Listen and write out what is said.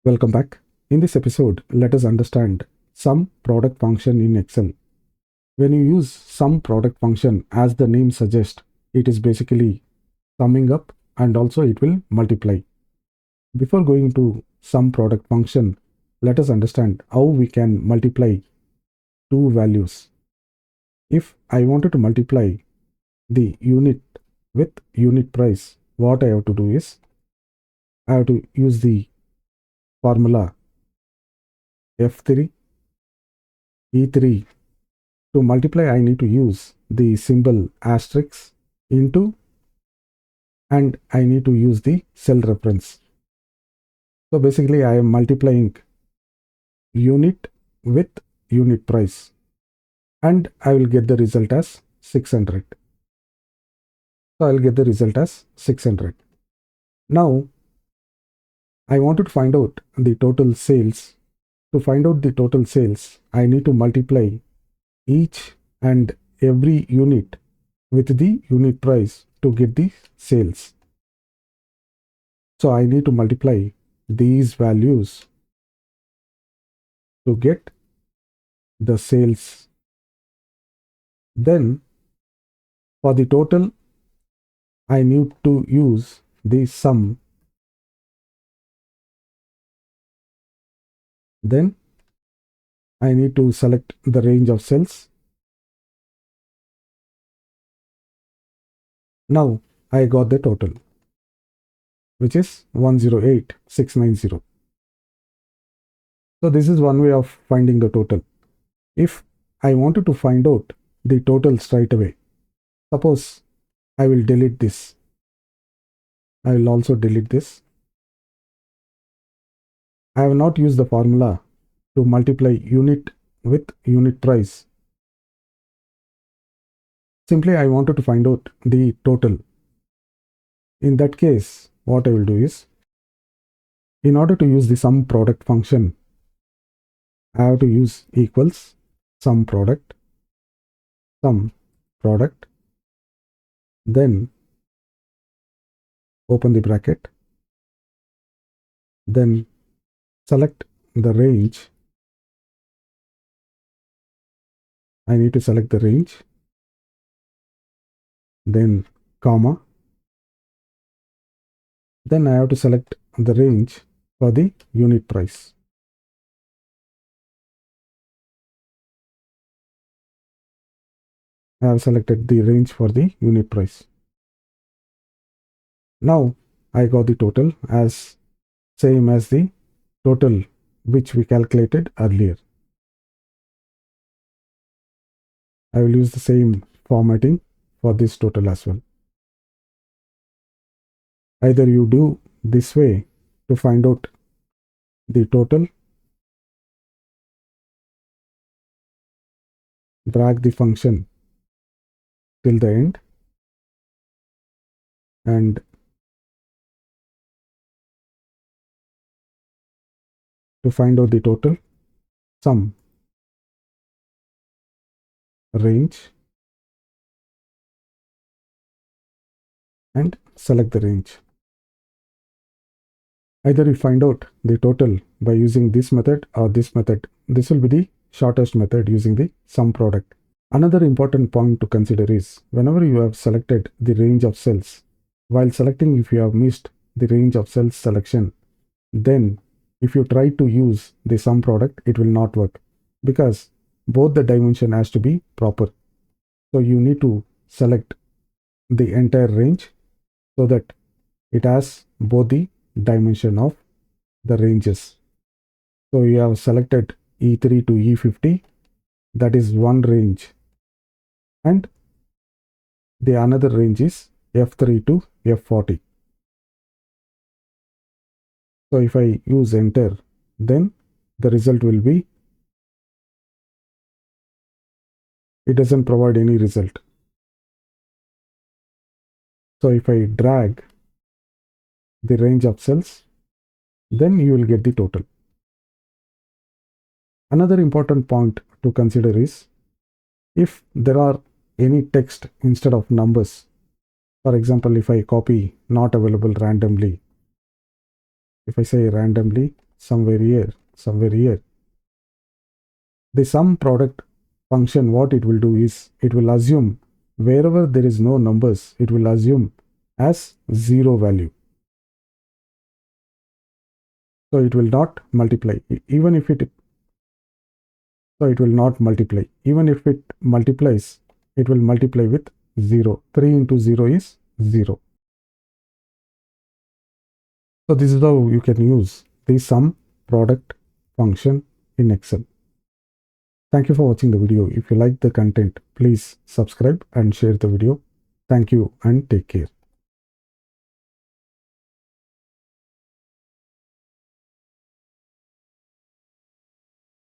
Welcome back. In this episode, let us understand sum product function in Excel. When you use sum product function, as the name suggests, it is basically summing up and also it will multiply. Before going to sum product function, let us understand how we can multiply two values. If I wanted to multiply the unit with unit price, what I have to do is I have to use the formula F3 E3. To multiply, I need to use the symbol asterisk into, and I need to use the cell reference. So basically, I am multiplying unit with unit price, and I will get the result as 600. So I will get the result as 600. Now, I wanted to find out the total sales. To find out the total sales, I need to multiply each and every unit with the unit price to get the sales. So I need to multiply these values to get the sales. Then for the total, I need to use the sum. Then I need to select the range of cells. Now I got the total, which is 108,690. So this is one way of finding the total. If I wanted to find out the total straight away, suppose I will delete this. I will also delete this. I have not used the formula to multiply unit with unit price. Simply I wanted to find out the total. In that case, what I will do is, in order to use the sum product function, I have to use equals sum product, then open the bracket, then select the range. I need to select the range, then comma, then I have to select the range for the unit price. I have selected the range for the unit price. Now I got the total as same as the total which we calculated earlier. I will use the same formatting for this total as well. Either you do this way to find out the total, drag the function till the end, and to find out the total, sum range and select the range. Either you find out the total by using this method or this method. This will be the shortest method using the sum product. Another important point to consider is, whenever you have selected the range of cells, while selecting, if you have missed the range of cells selection, then if you try to use the sum product, it will not work, because both the dimension has to be proper. So you need to select the entire range so that it has both the dimension of the ranges. So you have selected E3 to E50, that is one range, and the another range is F3 to F40. So if I use enter, then the result will be, it doesn't provide any result. So if I drag the range of cells, then you will get the total. Another important point to consider is, if there are any text instead of numbers, for example, if I copy not available randomly, if I say randomly somewhere here, somewhere here. The sum product function, what it will do is, it will assume wherever there is no numbers, it will assume as 0 value. So it will not multiply, even if it, so it will not multiply. Even if it multiplies, it will multiply with 0. 3 into 0 is 0. So this is how you can use the sum product function in Excel. Thank you for watching the video. If you like the content, please subscribe and share the video. Thank you and take care.